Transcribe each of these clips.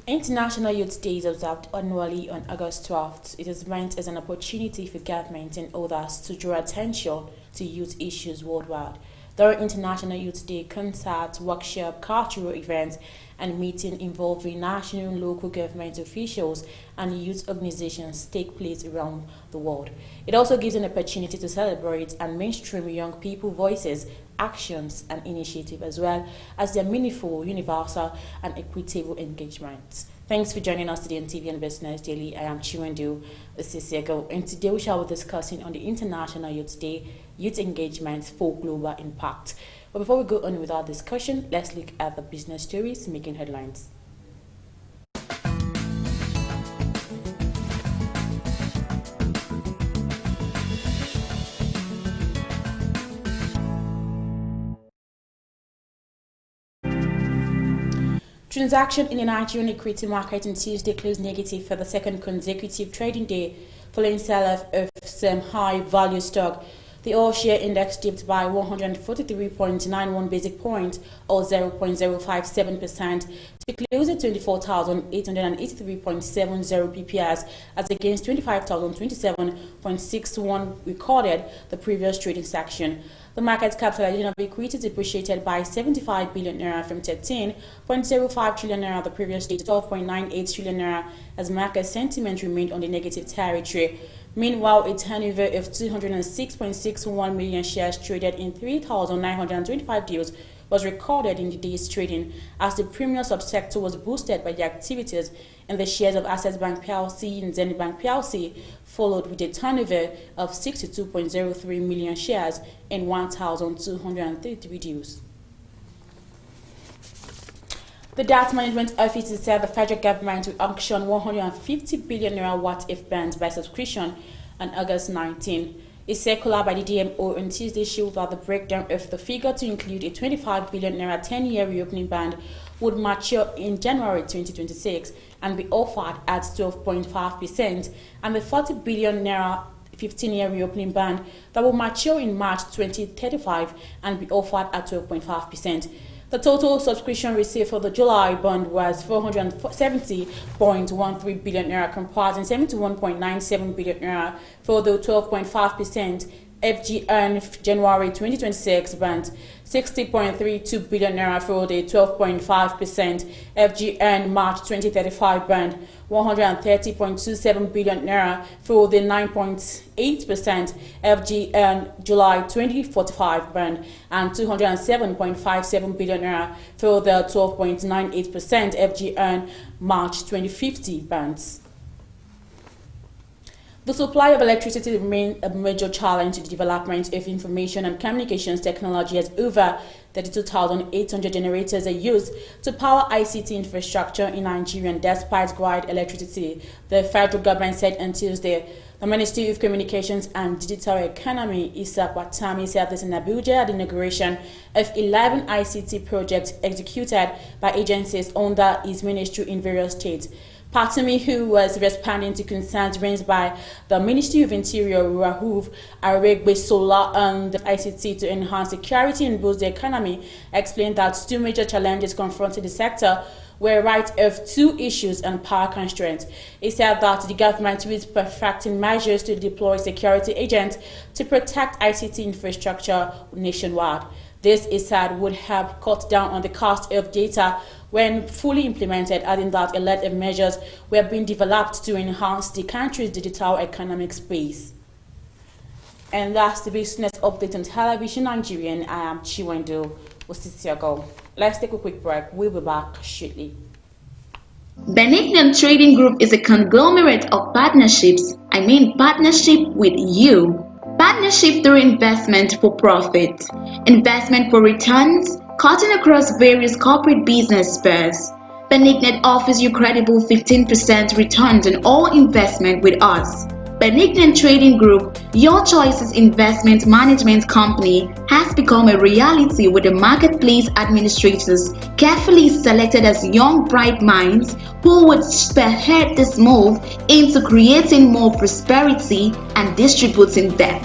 International Youth Day is observed annually on August 12th. It is meant as an opportunity for government and others to draw attention to youth issues worldwide. There are International Youth Day concerts, workshops, cultural events, and meetings involving national and local government officials and youth organizations take place around the world. It also gives an opportunity to celebrate and mainstream young people's voices, actions, and initiatives, as well as their meaningful, universal, and equitable engagement. Thanks for joining us today on TV and Business Daily. I am Chiwendu Osisiego, and today we shall be discussing on the International Youth Day, Youth Engagement for Global Impact. But before we go on with our discussion, let's look at the business stories making headlines. Transaction in the Nigerian equity market on Tuesday closed negative for the second consecutive trading day, following sell-off of some high-value stock. The all-share index dipped by 143.91 basic points, or 0.057%, to close at 24,883.70 PPS, as against 25,027.61 recorded the previous trading section. The market capitalization of equity depreciated by 75 billion naira from 13.05 trillion naira the previous day to 12.98 trillion naira, as market sentiment remained on the negative territory. Meanwhile, a turnover of 206.61 million shares traded in 3,925 deals was recorded in the day's trading, as the premium subsector was boosted by the activities in the shares of Access Bank PLC and Zenith Bank PLC, followed with a turnover of 62.03 million shares in 1,233 deals. The Debt Management Office said the federal government will auction 150 billion naira worth of bonds by subscription on August 19. A circular by the DMO on Tuesday showed that the breakdown of the figure to include a 25 billion naira 10-year reopening bond would mature in January 2026 and be offered at 12.5%, and the 40 billion naira 15-year reopening bond that will mature in March 2035 and be offered at 12.5%. The total subscription received for the July bond was 470.13 billion naira, comprising 71.97 billion naira for the 12.5% FGN January 2026 bond, 60.32 billion naira for the 12.5% FGN March 2035 bond, 130.27 billion naira for the 9.8% FGN July 2045 bond, and 207.57 billion naira for the 12.98% FGN March 2050 bonds. The supply of electricity remains a major challenge to the development of information and communications technology, as over 32,800 generators are used to power ICT infrastructure in Nigeria despite growing electricity, the federal government said on Tuesday. The Ministry of Communications and Digital Economy, Issa Watami, said this in Abuja at the inauguration of 11 ICT projects executed by agencies under his ministry in various states. Patumi, who was responding to concerns raised by the Ministry of Interior, Rahuf Aregbesola, on the ICT to enhance security and boost the economy, explained that two major challenges confronting the sector were right of two issues and power constraints. He said that the government is perfecting measures to deploy security agents to protect ICT infrastructure nationwide. This, he said, would help cut down on the cost of data when fully implemented, adding that a lot of measures were being developed to enhance the country's digital economic space. And that's the business update on Television Nigerian. I am Chiwendu Osisiego. Let's take a quick break. We'll be back shortly. Benignan Trading Group is a conglomerate of partnerships. Partnership with you. Partnership through investment for profit, investment for returns, cutting across various corporate business spheres. Benignan offers you credible 15% returns on all investment with us. Benignan Trading Group, your choice's investment management company, has become a reality with the marketplace administrators carefully selected as young bright minds who would spearhead this move into creating more prosperity and distributing them.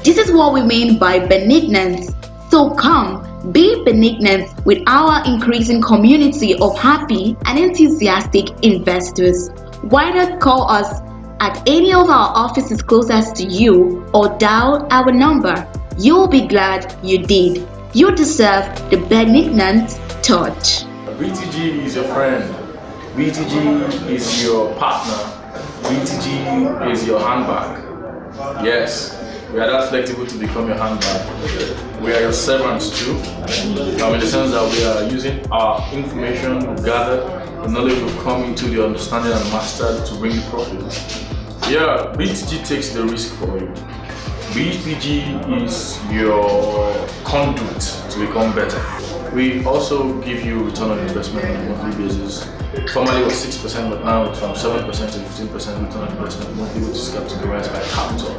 This is what we mean by benignance. So come, Be benignant with our increasing community of happy and enthusiastic investors. Why not call us at any of our offices closest to you or dial our number? You'll be glad you did. You deserve the benignant touch. BTG is your friend. BTG is your partner. BTG is your handbag. Yes, we are that flexible to become your handbag. We are your servants too. In the sense that we are using our information we've gathered, the knowledge we've come into, the understanding and mastered to bring you profit. Yeah, BTG takes the risk for you. BTG is your conduit to become better. We also give you return on investment on a monthly basis. Formerly it was 6%, but now it's from 7% to 15% return on investment monthly, which is categorized by capital.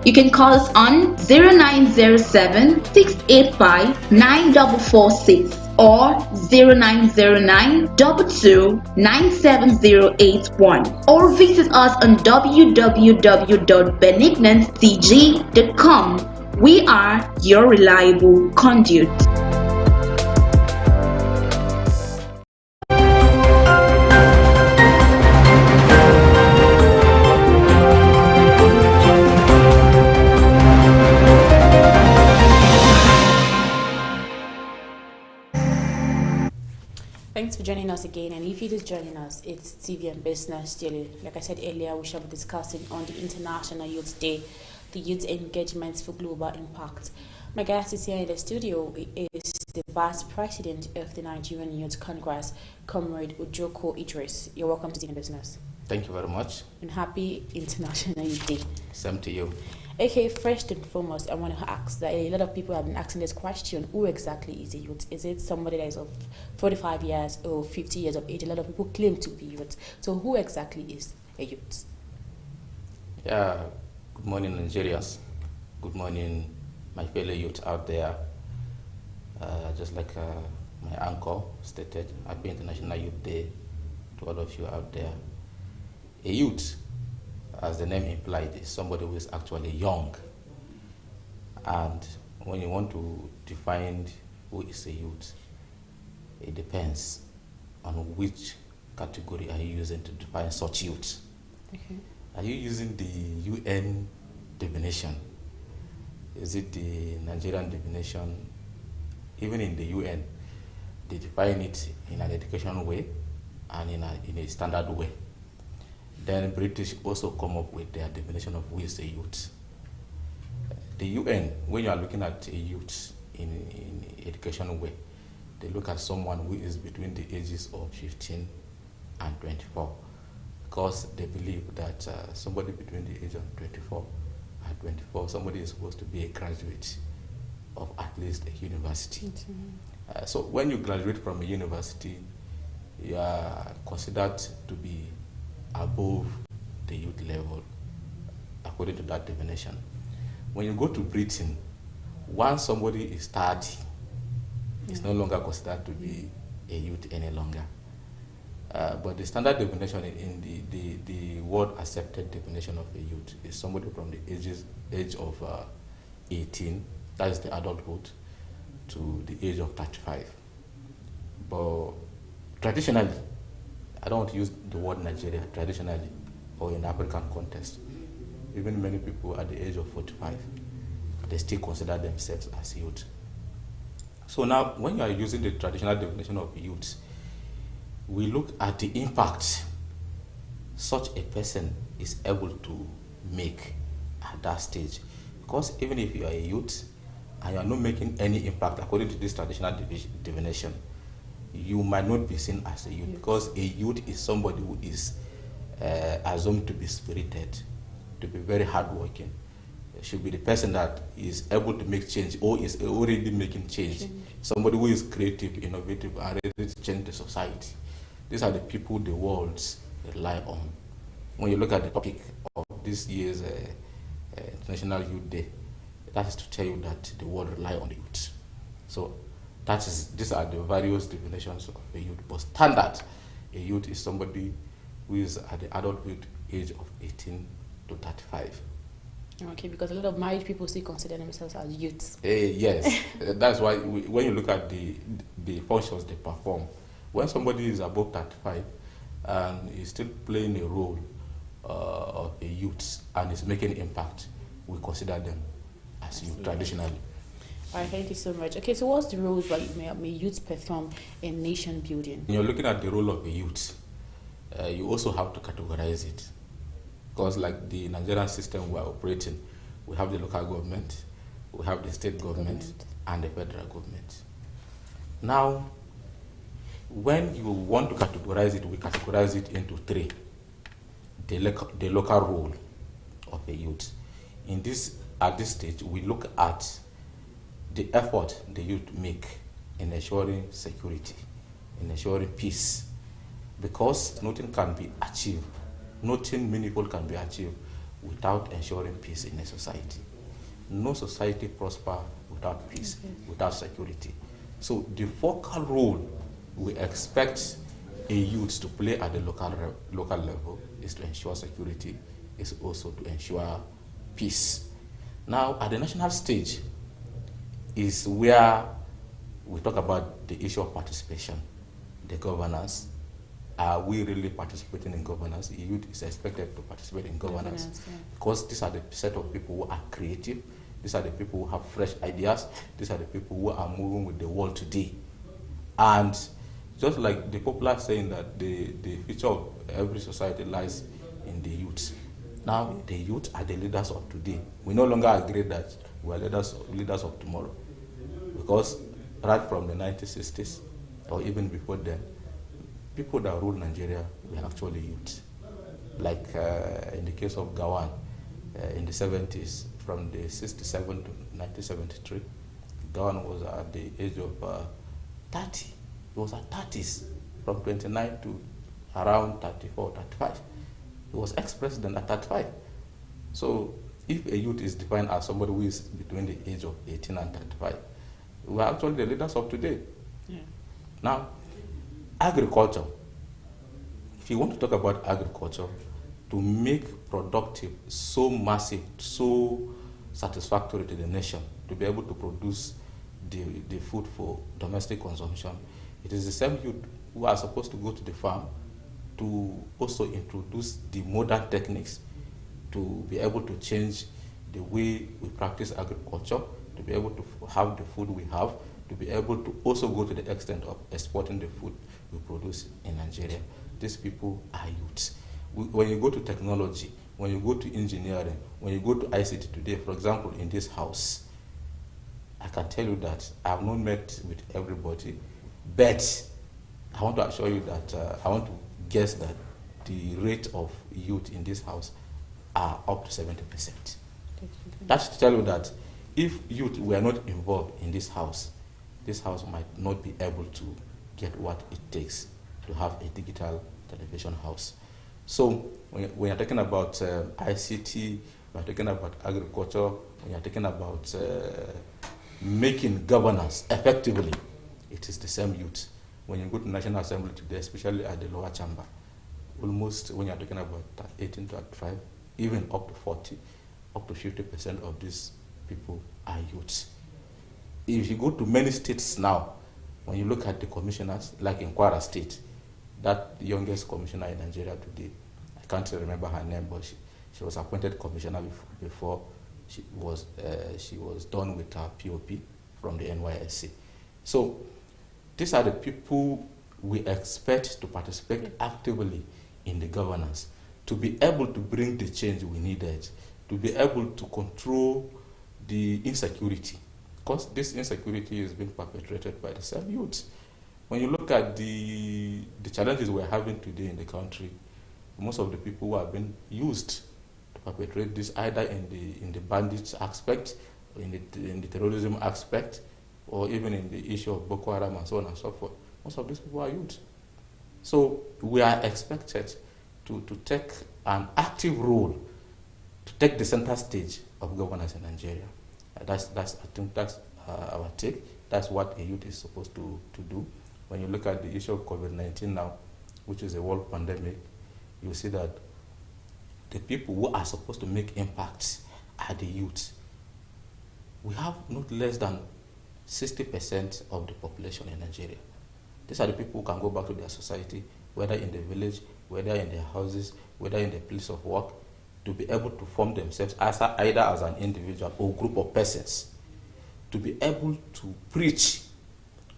You can call us on 0907 685 9446 or 0909 22 97081 or visit us on www.benignantcg.com. We are your reliable conduit. Thanks for joining us again, and if you're just joining us, it's TV and Business Daily. Like I said earlier, we shall be discussing on the International Youth Day, the youth engagements for global impact. My guest is here in the studio is the Vice President of the Nigerian Youth Congress, Comrade Ojoko Idris. You're welcome to TV and Business. Thank you very much. And happy International Youth Day. Same to you. Okay, first and foremost, I want to ask that a lot of people have been asking this question: who exactly is a youth? Is it somebody that is of 45 years or 50 years of age? A lot of people claim to be youth. So who exactly is a youth? Yeah, good morning, Nigerians. Good morning, my fellow youth out there. Just like my uncle stated, Happy International Youth Day to all of you out there. A youth, as the name implied, is somebody who is actually young. And when you want to define who is a youth, it depends on which category are you using to define such youth. Okay. Are you using the UN definition? Is it the Nigerian definition? Even in the UN, they define it in an educational way and in a standard way. Then British also come up with their definition of who is a youth. The UN, when you are looking at a youth in educational way, they look at someone who is between the ages of 15 and 24, because they believe that somebody between the age of 24 and 24, somebody is supposed to be a graduate of at least a university. So when you graduate from a university, you are considered to be above the youth level, according to that definition. When you go to Britain, once somebody is 30, it's no longer considered to be a youth any longer. But the standard definition in the world accepted definition of a youth is somebody from the age of 18, that is the adulthood, to the age of 35. But traditionally, I don't want to use the word Nigeria, traditionally, or in African context, even many people at the age of 45, they still consider themselves as youth. So now, when you are using the traditional definition of youth, we look at the impact such a person is able to make at that stage. Because even if you are a youth and you are not making any impact according to this traditional definition, you might not be seen as a youth, because a youth is somebody who is assumed to be spirited, to be very hardworking. It should be the person that is able to make change or is already making change. Somebody who is creative, innovative, and ready to change the society. These are the people the world rely on. When you look at the topic of this year's International Youth Day, that is to tell you that the world rely on the youth. So these are the various definitions of a youth. But standard, a youth is somebody who is at the adulthood age of 18 to 35. Okay, because a lot of married people still consider themselves as youths. Yes, that's why when you look at the functions they perform, when somebody is above 35 and is still playing a role of a youth and is making impact, we consider them as youth traditionally. All right, thank you so much. Okay, so what's the roles that may youths perform in nation building? When you're looking at the role of a youth, you also have to categorize it. Because like the Nigerian system we're operating, we have the local government, we have the state government, and the federal government. Now, when you want to categorize it, we categorize it into three. The local role of a youth. At this stage, we look at the effort the youth make in ensuring security, in ensuring peace, because nothing can be achieved, nothing meaningful can be achieved without ensuring peace in a society. No society prospers without peace, without security. So the focal role we expect a youth to play at the local level is to ensure security, is also to ensure peace. Now, at the national stage is where we talk about the issue of participation, the governance. Are we really participating in governance? The youth is expected to participate in governance because these are the set of people who are creative. These are the people who have fresh ideas. These are the people who are moving with the world today. And just like the popular saying that the future of every society lies in the youth. Now, the youth are the leaders of today. We no longer agree that we are leaders of tomorrow. Because right from the 1960s, or even before then, people that ruled Nigeria were actually youth. Like in the case of Gawan, in the 70s, from the 67 to 1973, Gawan was at the age of 30. He was at 30s, from 29 to around 34, 35. He was ex-president at 35. So if a youth is defined as somebody who is between the age of 18 and 35, we are actually the leaders of today. Yeah. Now, agriculture. If you want to talk about agriculture, to make productive so massive, so satisfactory to the nation, to be able to produce the food for domestic consumption, it is the same youth who are supposed to go to the farm to also introduce the modern techniques to be able to change the way we practice agriculture, to be able to have the food we have, to be able to also go to the extent of exporting the food we produce in Nigeria. These people are youths. When you go to technology, when you go to engineering, when you go to ICT today, for example, in this house, I can tell you that I have not met with everybody, but I want to assure you that I want to guess that the rate of youth in this house are up to 70%. That's to tell you that if youth were not involved in this house might not be able to get what it takes to have a digital television house. So when you're talking about ICT, when you're talking about agriculture, when you're talking about making governance effectively, it is the same youth. When you go to National Assembly today, especially at the lower chamber, almost when you're talking about 18 to 35, even up to 40, up to 50% of these people are youths. If you go to many states now, when you look at the commissioners, like in Kwara State, that youngest commissioner in Nigeria today, I can't remember her name, but she was appointed commissioner before she was done with her POP from the NYSC. So these are the people we expect to participate actively in the governance, to be able to bring the change we needed, to be able to control the insecurity, because this insecurity is being perpetrated by the same youths. When you look at the challenges we're having today in the country, most of the people who have been used to perpetrate this, either in the bandits aspect, or in the terrorism aspect, or even in the issue of Boko Haram and so on and so forth, most of these people are youth. So we are expected to take an active role, to take the center stage of governance in Nigeria. I think that's our take. That's what a youth is supposed to do. When you look at the issue of COVID-19 now, which is a world pandemic, you see that the people who are supposed to make impacts are the youth. We have not less than 60% of the population in Nigeria. These are the people who can go back to their society, whether in the village, whether in their houses, whether in the place of work, to be able to form themselves either as an individual or group of persons, to be able to preach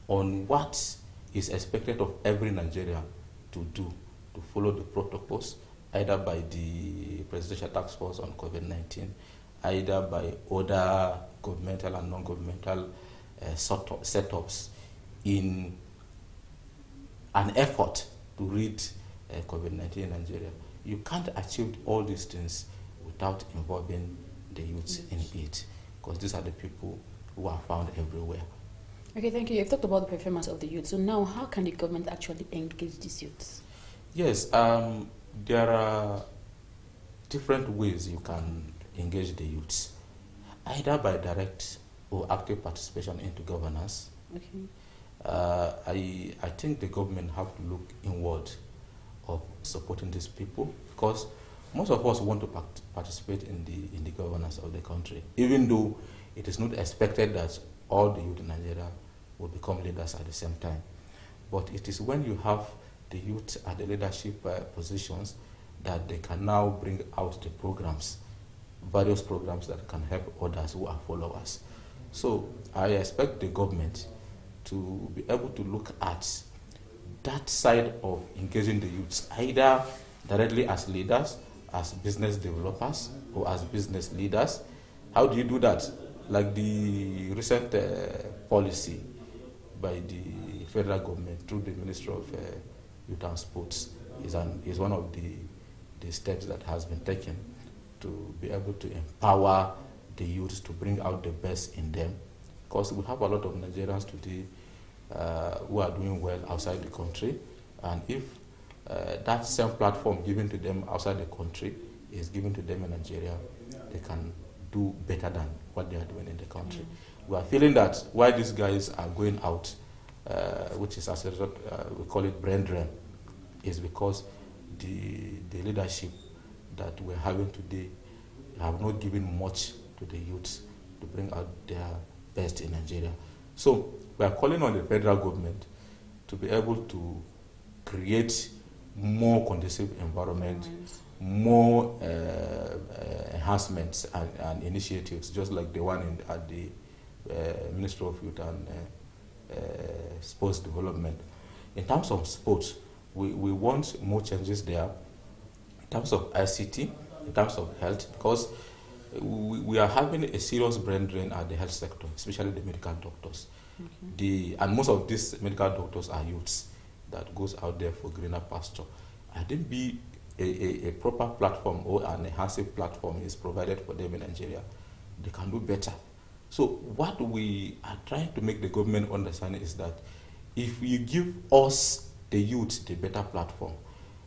on what is expected of every Nigerian to do, to follow the protocols, either by the Presidential Task Force on COVID-19, either by other governmental and non-governmental setups in an effort to rid COVID-19 in Nigeria. You can't achieve all these things without involving the youths in it, because these are the people who are found everywhere. Okay, thank you. You've talked about the performance of the youth. So now, how can the government actually engage these youths? Yes, there are different ways you can engage the youths, either by direct or active participation into governance. Okay. I think the government have to look inward of supporting these people, because most of us want to participate in the governance of the country, even though it is not expected that all the youth in Nigeria will become leaders at the same time. But it is when you have the youth at the leadership positions that they can now bring out the programs, various programs that can help others who are followers. So I expect the government to be able to look at that side of engaging the youths, either directly as leaders, as business developers, or as business leaders. How do you do that? Like the recent policy by the federal government through the Ministry of Youth and Sports is one of the steps that has been taken to be able to empower the youth to bring out the best in them. Because we have a lot of Nigerians today who are doing well outside the country, and if that same platform given to them outside the country is given to them in Nigeria, they can do better than what they are doing in the country. We are feeling that why these guys are going out, which is as a result, we call it brain drain, is because the leadership that we're having today have not given much to the youths to bring out their best in Nigeria. So we are calling on the federal government to be able to create more conducive environment, more enhancements and initiatives, just like the one at the Ministry of Youth and Sports Development. In terms of sports, we want more changes there. In terms of ICT, in terms of health, because we are having a serious brain drain at the health sector, especially the medical doctors. And most of these medical doctors are youths that goes out there for greener pasture. I think a proper platform or an enhanced platform is provided for them in Nigeria, they can do better. So what we are trying to make the government understand is that if you give us, the youth, the better platform,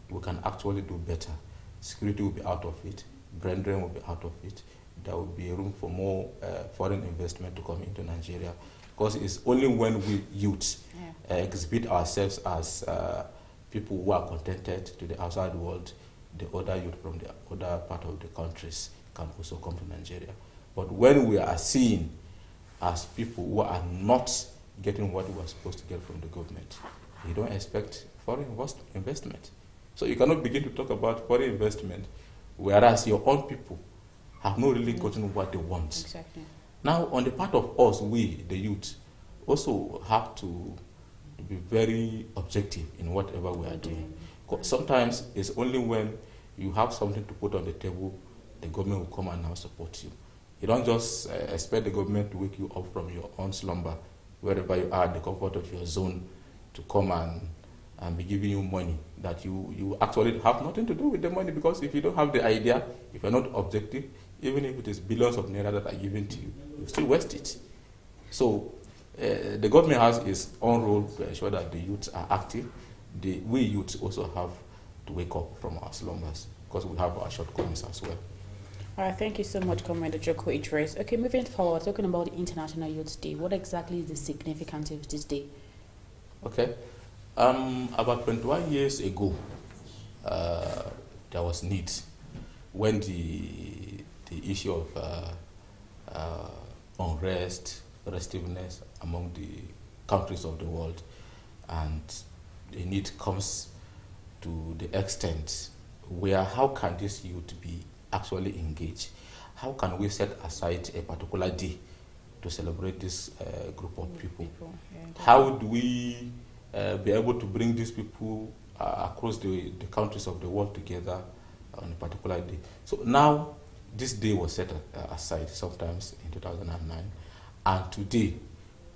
we can actually do better. Security will be out of it, brain drain will be out of it, there will be room for more foreign investment to come into Nigeria. Because it's only when we youths exhibit ourselves as people who are contented to the outside world, the other youth from the other part of the countries can also come to Nigeria. But when we are seen as people who are not getting what we are supposed to get from the government, you don't expect foreign investment. So you cannot begin to talk about foreign investment, whereas your own people have not really gotten what they want. Exactly. Now, on the part of us, we, the youth, also have to be very objective in whatever we are doing. Sometimes it's only when you have something to put on the table, the government will come and now support you. You don't just expect the government to wake you up from your own slumber, wherever you are, the comfort of your zone, to come and be giving you money that you actually have nothing to do with the money, because if you don't have the idea, if you're not objective, even if it is billions of naira that are given to you, you still waste it. So the government has its own role to ensure that the youths are active. We youths also have to wake up from our slumbers, because we have our shortcomings as well. All right, thank you so much, Comrade Joko Idris. Okay, moving forward, talking about the International Youth Day. What exactly is the significance of this day? Okay. About 21 years ago, there was need when the the issue of unrest, restiveness among the countries of the world, and the need comes to the extent where how can this youth be actually engaged? How can we set aside a particular day to celebrate this group of people? Yeah, How do we be able to bring these people across the countries of the world together on a particular day? So now this day was set aside sometimes in 2009, and today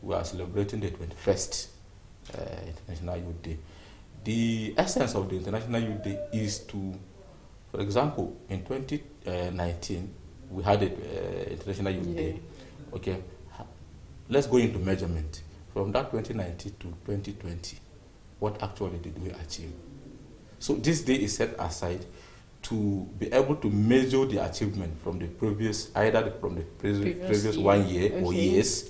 we are celebrating the 21st International Youth Day. The essence of the International Youth Day is to, for example, in 2019 we had an International Youth Day. Okay, let's go into measurement. From that 2019 to 2020, what actually did we achieve? So this day is set aside to be able to measure the achievement from the previous, either from the previous 1 year or years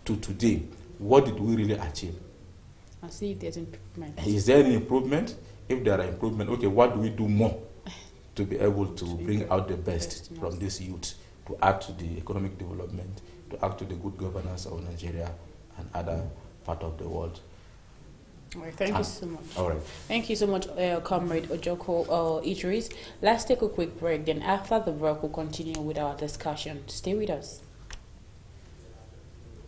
to today. What did we really achieve? I see if there's improvement. Is there any improvement? If there are improvement, okay, what do we do more to be able to bring out the best from this youth, to add to the economic development, to add to the good governance of Nigeria and other part of the world? All right, thank you so much. All right. Thank you so much, Comrade Ojoko Idris. Let's take a quick break. Then after the break, we'll continue with our discussion. Stay with us.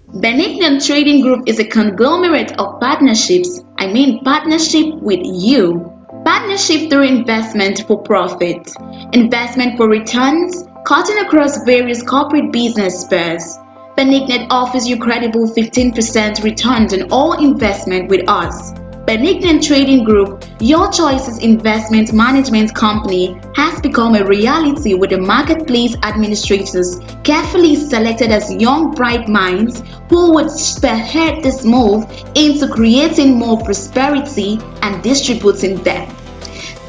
Benignan Trading Group is a conglomerate of partnerships. I mean partnership with you. Partnership through investment for profit, investment for returns, cutting across various corporate business spheres. Benignet offers you credible 15% returns on all investment with us. Benignan Trading Group, your choice's investment management company, has become a reality with the marketplace administrators carefully selected as young bright minds who would spearhead this move into creating more prosperity and distributing them.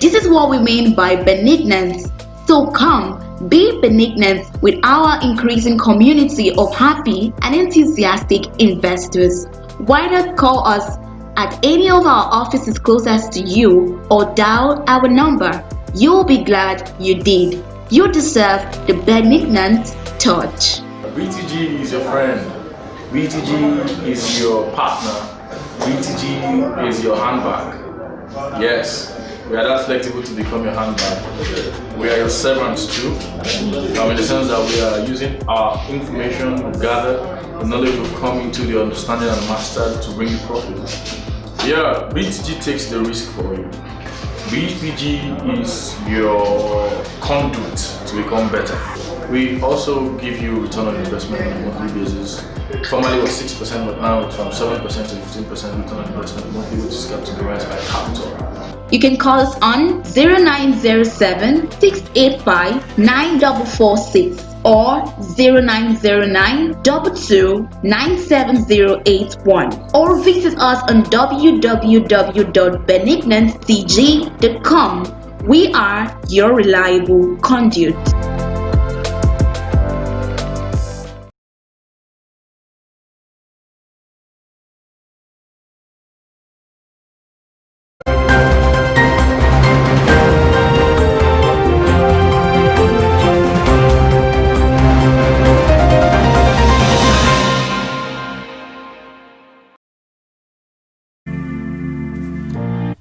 This is what we mean by benignant. So come, be benignant with our increasing community of happy and enthusiastic investors. Why not call us at any of our offices closest to you or dial our number? You'll be glad you did. You deserve the benignant touch. BTG is your friend. BTG is your partner. BTG is your handbag. Yes, we are that flexible to become your handbag. We are your servants too. In the sense that we are using our information we've gathered, the knowledge we've come into, the understanding and mastered to bring you profit. Yeah, BTG takes the risk for you. BTG is your conduit to become better. We also give you return on investment on a monthly basis. Formerly it was 6%, but now it's from 7% to 15% return on investment monthly, which is categorized by capital. You can call us on 0907 685 9446 or 0909 22 97081 or visit us on www.benignantcg.com. We are your reliable conduit.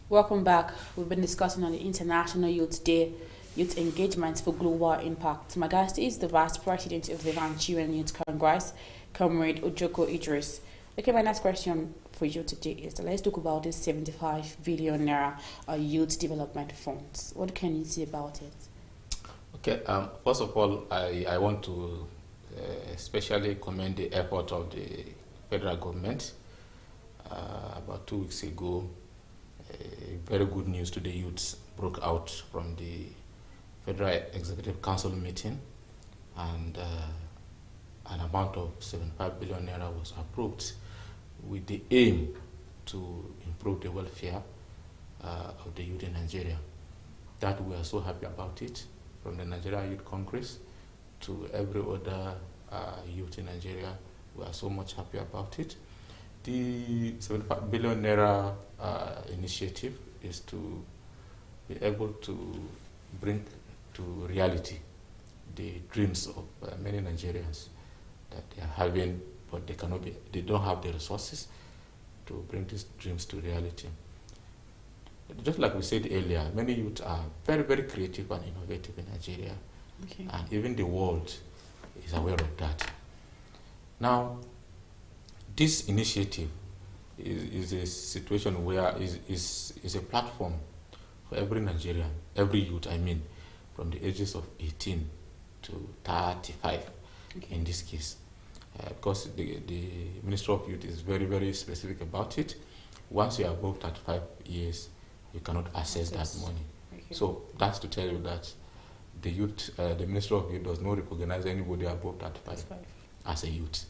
Welcome back. We've been discussing on the International Youth Day, Youth Engagement for Global Impact. My guest is the Vice President of the Nigerian Youth Congress, Comrade Ojoko Idris. Okay, my next question for you today is let's talk about this 75 billion naira youth development funds. What can you say about it? Okay, first of all, I want to especially commend the effort of the federal government. About 2 weeks ago, very good news to the youths broke out from the Federal Executive Council meeting, and an amount of 75 billion naira was approved with the aim to improve the welfare of the youth in Nigeria. That we are so happy about it, from the Nigerian Youth Congress to every other youth in Nigeria. We are so much happy about it. The 75 billion naira initiative is to be able to bring to reality the dreams of many Nigerians that they are having, but they don't have the resources to bring these dreams to reality. Just like we said earlier, many youth are very, very creative and innovative in Nigeria, and even the world is aware of that. Now, this initiative is a situation where is a platform for every Nigerian, every youth, I mean, from the ages of 18 to 35 in this case. Because the Ministry of Youth is very, very specific about it. Once you are above 35 years, you cannot access that money. So that's to tell you that the youth, the Ministry of Youth does not recognize anybody above 35 as a youth.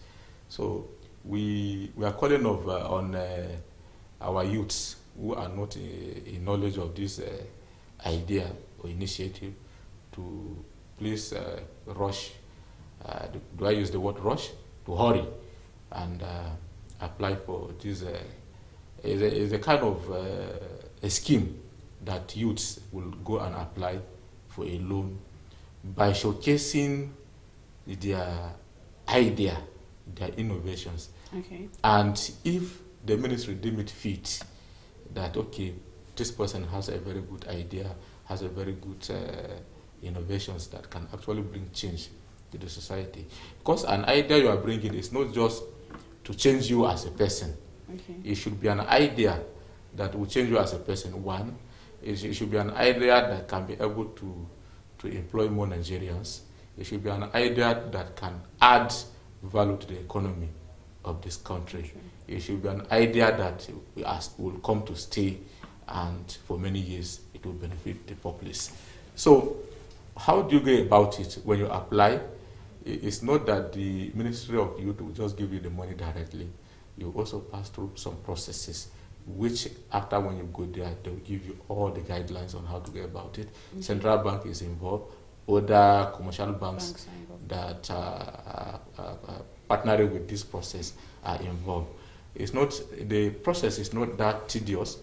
So we are calling on our youths who are not in knowledge of this idea or initiative to please rush. Do I use the word rush? To hurry and apply for this. Is a kind of a scheme that youths will go and apply for a loan by showcasing their idea, their innovations. And if the ministry deem it fit that, okay, this person has a very good idea, has a very good innovations that can actually bring change to the society. Because an idea you are bringing is not just to change you as a person. It should be an idea that will change you as a person. One, it should be an idea that can be able to employ more Nigerians. It should be an idea that can add value to the economy of this country. It should be an idea that will come to stay, and for many years it will benefit the populace. So how do you go about it when you apply? It's not that the Ministry of Youth will just give you the money directly. You also pass through some processes, which after when you go there, they'll give you all the guidelines on how to go about it. Central Bank is involved. Other commercial banks that are partnering with this process are involved. It's not, the process is not that tedious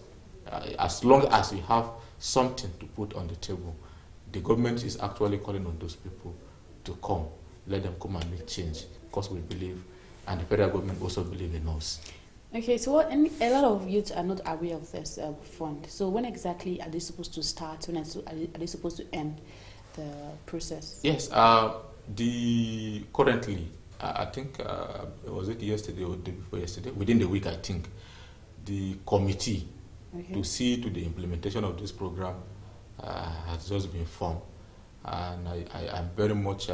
as long as you have something to put on the table. The government is actually calling on those people to come. Let them come and make change, because we believe, and the federal government also believe in us. Okay, so a lot of youths are not aware of this fund. So when exactly are they supposed to start? When are they supposed to end the process? Yes, currently, I think, was it yesterday or the day before yesterday? Within the week, I think, the committee to see to the implementation of this program has just been formed. And I am very much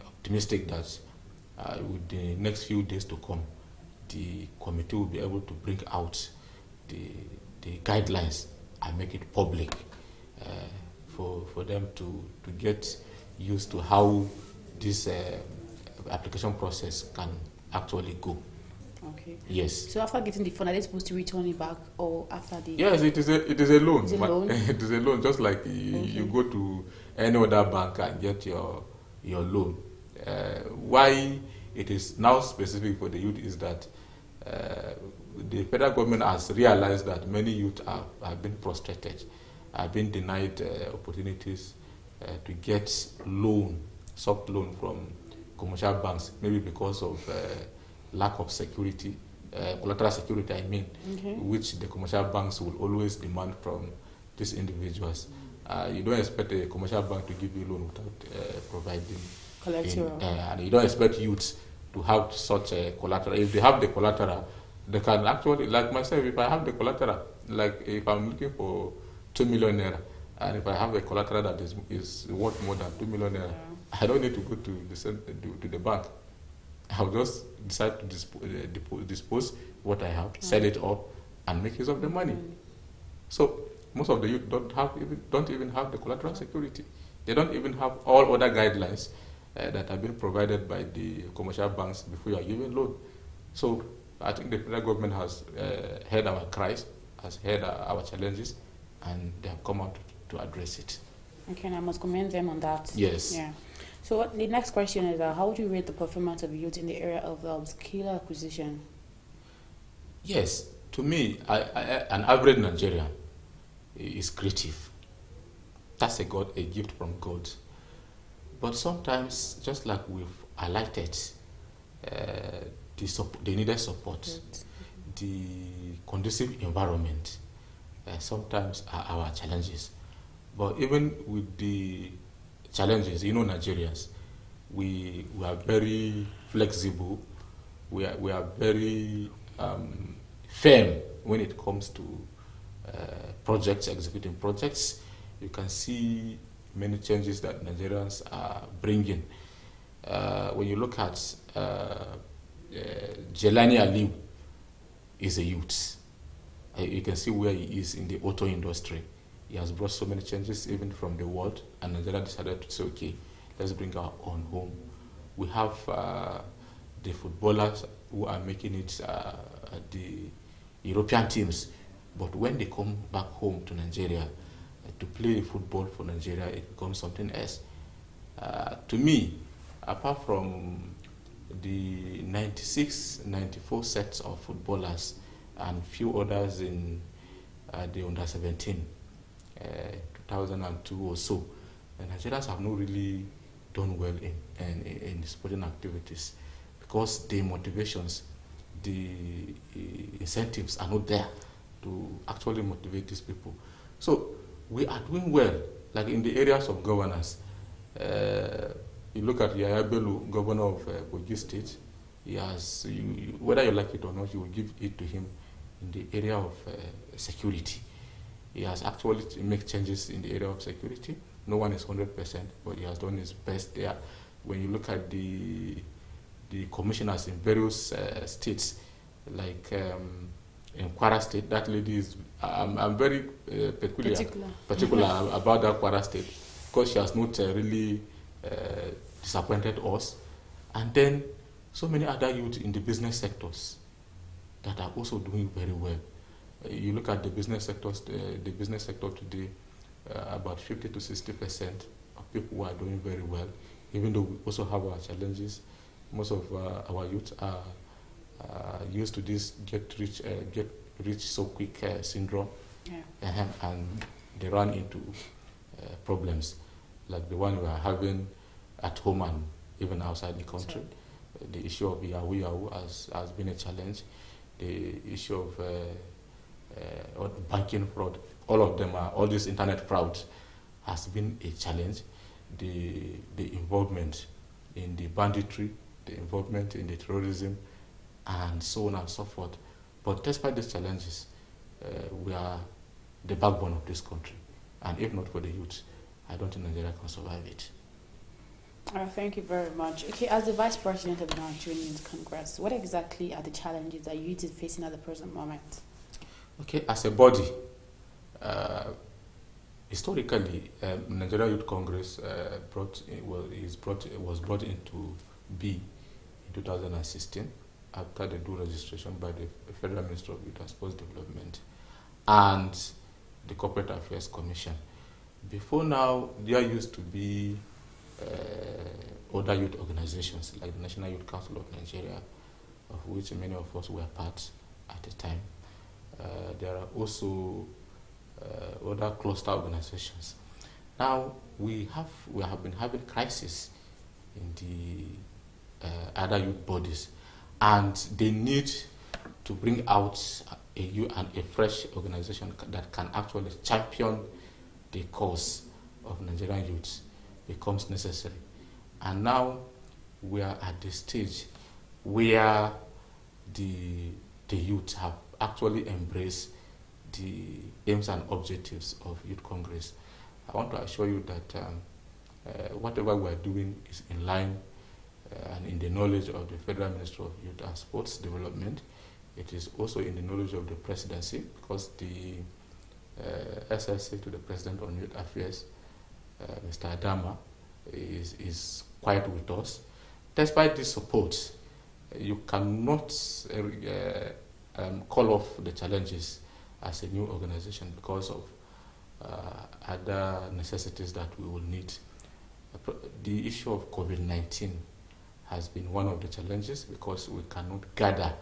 optimistic that with the next few days to come, the committee will be able to bring out the guidelines and make it public for them to get used to how this application process can actually go. Okay. Yes. So after getting the fund, are they supposed to return it back, or after the? Yes, it is a loan. It's a loan. It is a loan, just like you go to any other bank and get your loan. Why it is now specific for the youth is that the federal government has realized that many youth have been frustrated, have been denied opportunities to get soft loan from commercial banks, maybe because of lack of security, collateral security, I mean, which the commercial banks will always demand from these individuals. You don't expect a commercial bank to give you a loan without providing collateral. And you don't expect youths to have such a collateral. If they have the collateral, they can actually, like myself, if I have the collateral, like if I'm looking for 2 million naira, and if I have a collateral that is worth more than 2 million naira, I don't need to go to the bank. I'll just decide to dispose what I have, sell it up, and make use of the money. So most of the youth don't even have the collateral security. They don't even have all other guidelines that have been provided by the commercial banks before you are given loan. So I think the federal government has heard our cries, has heard our challenges, and they have come out to address it. Okay, and I must commend them on that. Yes. Yeah. So the next question is, how would you rate the performance of youth in the area of skill acquisition? Yes, to me, an average Nigerian is creative. That's a gift from God. But sometimes, just like we've highlighted, the needed support, the conducive environment, sometimes are our challenges. But even with the challenges, Nigerians, we are very flexible. We are very firm when it comes to projects, executing projects. You can see many changes that Nigerians are bringing. When you look at Jelani Aliu, is a youth. You can see where he is in the auto industry. He has brought so many changes even from the world, and Nigeria decided to say, okay, let's bring our own home. We have the footballers who are making it the European teams, but when they come back home to Nigeria to play football for Nigeria, it becomes something else. To me, apart from the 96, 94 sets of footballers and few others in the under 17, 2002 or so, the Nigerians have not really done well in sporting activities because the motivations, the incentives are not there to actually motivate these people. So we are doing well, like in the areas of governance. You look at Yaya Bello, governor of Kogi State. He has, whether you like it or not, you will give it to him in the area of security. He has actually made changes in the area of security. No one is 100%, but he has done his best there. When you look at the commissioners in various states, like in Kwara State, that lady is, I'm very particular about that Kwara State because she has not really disappointed us. And then so many other youth in the business sectors that are also doing very well. You look at the business sectors, the business sector today, about 50 to 60% of people who are doing very well, even though we also have our challenges. Most of our youth are used to this get rich so quick syndrome, and they run into problems like the one we are having at home and even outside the country. The issue of Yahoo has been a challenge. The issue of banking fraud, all these internet frauds has been a challenge. The involvement in the banditry, the involvement in the terrorism, and so on and so forth. But despite these challenges, we are the backbone of this country. And if not for the youth, I don't think Nigeria can survive it. Thank you very much. Okay, as the Vice President of the Nigerian Youth Congress, what exactly are the challenges that youth is facing at the present moment? Okay, as a body, historically, Nigerian Youth Congress was brought into being in 2016 after the due registration by the Federal Ministry of Youth and Sports Development and the Corporate Affairs Commission. Before now, there used to be other youth organizations like the National Youth Council of Nigeria, of which many of us were part at the time. There are also other cluster organizations. Now we have been having crisis in the other youth bodies, and they need to bring out a fresh organization that can actually champion the cause of Nigerian youth becomes necessary. And now we are at the stage where the youth have actually embraced the aims and objectives of Youth Congress. I want to assure you that whatever we are doing is in line and in the knowledge of the Federal Ministry of Youth and Sports Development. It is also in the knowledge of the presidency, because the SSA to the President on Youth Affairs, Mr. Adama, is quite with us. Despite this support, you cannot call off the challenges as a new organization because of other necessities that we will need. The issue of COVID-19 has been one of the challenges because we cannot gather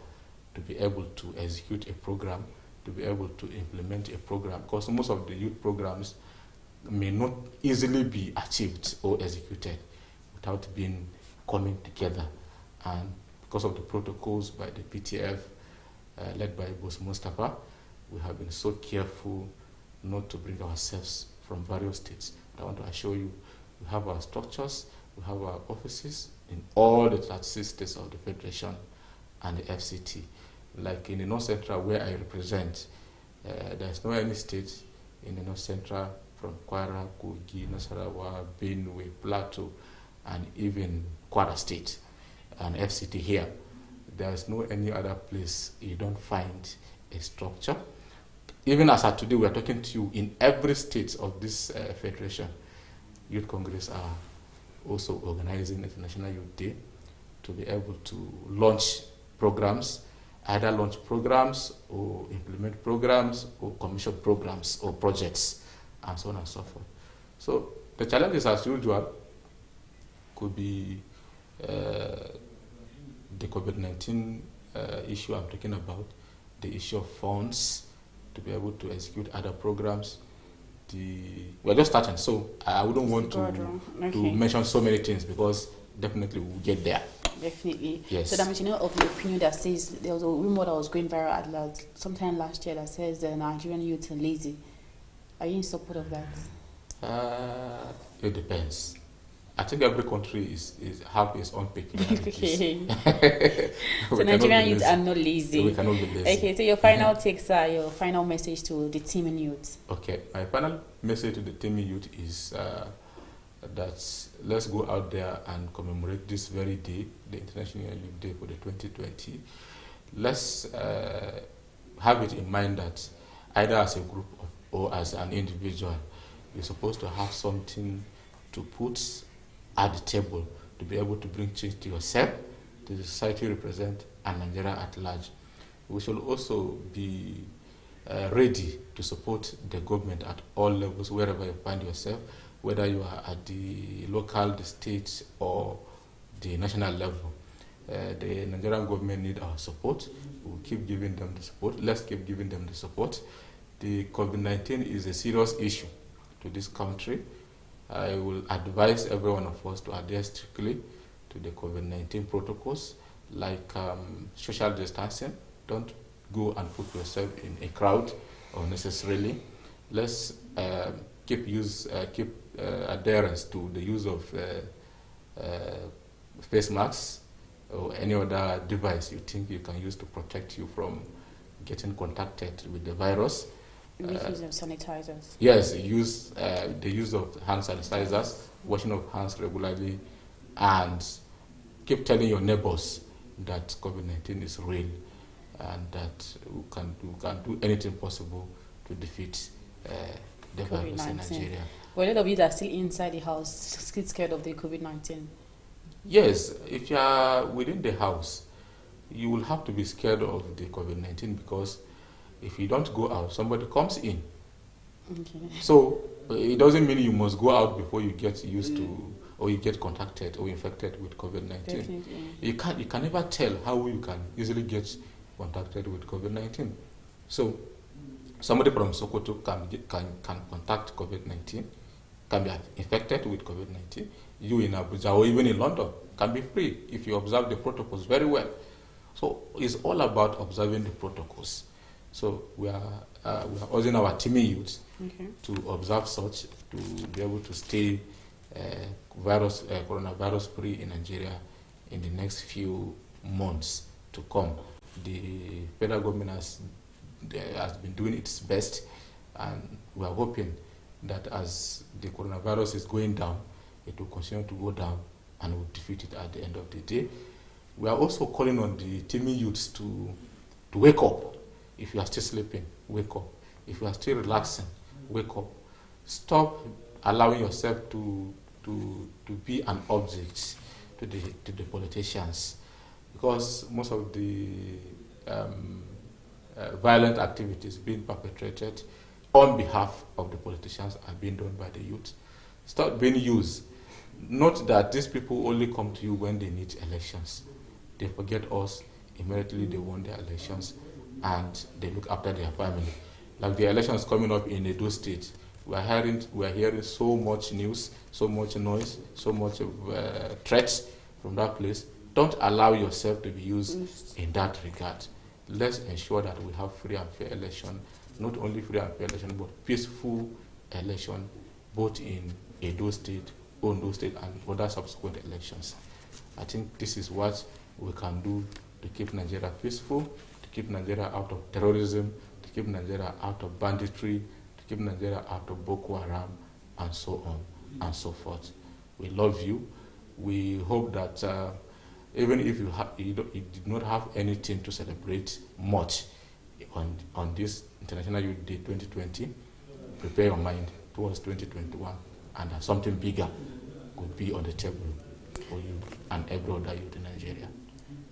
to be able to execute a program, to be able to implement a program, because most of the youth programs may not easily be achieved or executed without being coming together. And because of the protocols by the PTF, led by Boss Mustafa, we have been so careful not to bring ourselves from various states. I want to assure you, we have our structures, we have our offices in all the 36 states of the Federation and the FCT. Like in the North Central, where I represent, there is no any state in the North Central from Kwara, Kogi, Nasarawa, Benue, Plateau, and even Kwara State and FCT here. There is no any other place you don't find a structure. Even as of today, we are talking to you, in every state of this federation, Youth Congress are also organizing International Youth Day to be able to launch programs, either launch programs or implement programs or commission programs or projects, and so on and so forth. So the challenges, as usual, could be the COVID-19 issue I'm talking about, the issue of funds to be able to execute other programs. We're just starting, so I wouldn't want to mention so many things because definitely we'll get there. Definitely. Yes. So that means, you know, of the opinion that says there was a rumor that was going viral at sometime last year that says the Nigerian youth are lazy. Are you in support of that? It depends. I think every country is have its own peculiarities. Okay. So Nigerian youth are not lazy. We cannot be lazy. Okay, so your final takes are your final message to the team and youth. Okay, my final message to the team and youth is that let's go out there and commemorate this very day, the International Youth Day for the 2020. Let's have it in mind that either as a group or as an individual, you're supposed to have something to put at the table to be able to bring change to yourself, to the society you represent, and Nigeria at large. We should also be ready to support the government at all levels, wherever you find yourself, whether you are at the local, the state, or the national level. The Nigerian government need our support. We'll keep giving them the support. Let's keep giving them the support. The COVID-19 is a serious issue to this country. I will advise every one of us to adhere strictly to the COVID-19 protocols, like social distancing. Don't go and put yourself in a crowd unnecessarily. Let's keep adherence to the use of face masks or any other device you think you can use to protect you from getting contacted with the virus. Make use of sanitizers. Yes, the use of hand sanitizers, washing of hands regularly, and keep telling your neighbors that COVID-19 is real and that we can do anything possible to defeat the virus in Nigeria. Well, a lot of you that are still inside the house, still scared of the COVID-19. Yes, if you are within the house, you will have to be scared of the COVID-19 because if you don't go out, somebody comes in. Okay. So it doesn't mean you must go out before you get used to or you get contacted or infected with COVID-19. Definitely. You can never tell how you can easily get contacted with COVID-19. So somebody from Sokoto can contact COVID-19, can be infected with COVID-19. You in Abuja or even in London can be free if you observe the protocols very well. So it's all about observing the protocols. So we are urging our teaming youth to observe such, to be able to stay coronavirus free in Nigeria in the next few months to come. The federal government has been doing its best, and we are hoping that as the coronavirus is going down, it will continue to go down and we'll defeat it at the end of the day. We are also calling on the teaming youths to wake up. If you are still sleeping, wake up. If you are still relaxing, wake up. Stop allowing yourself to be an object to the politicians, because most of the violent activities being perpetrated on behalf of the politicians are being done by the youth. Stop being used. Note that these people only come to you when they need elections. They forget us immediately they won their elections, and they look after their family. Like the elections coming up in Edo State, We are hearing so much news, so much noise, so much threats from that place. Don't allow yourself to be used in that regard. Let's ensure that we have free and fair election, not only free and fair election, but peaceful election, both in Edo State, Ondo State, and other subsequent elections. I think this is what we can do to keep Nigeria peaceful, to keep Nigeria out of terrorism, to keep Nigeria out of banditry, to keep Nigeria out of Boko Haram, and so on and so forth. We love you. We hope that even if you did not have anything to celebrate much on this International Youth Day 2020, prepare your mind towards 2021, and that something bigger could be on the table for you and every other youth in Nigeria.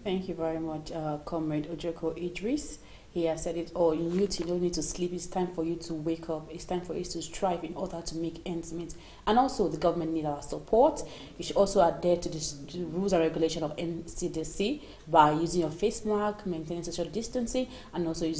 Thank you very much, Comrade Ojoko Idris. He has said it all. In youth, you don't need to sleep. It's time for you to wake up. It's time for you to strive in order to make ends meet. And also, the government needs our support. You should also adhere to the rules and regulation of NCDC by using your face mask, maintaining social distancing, and also using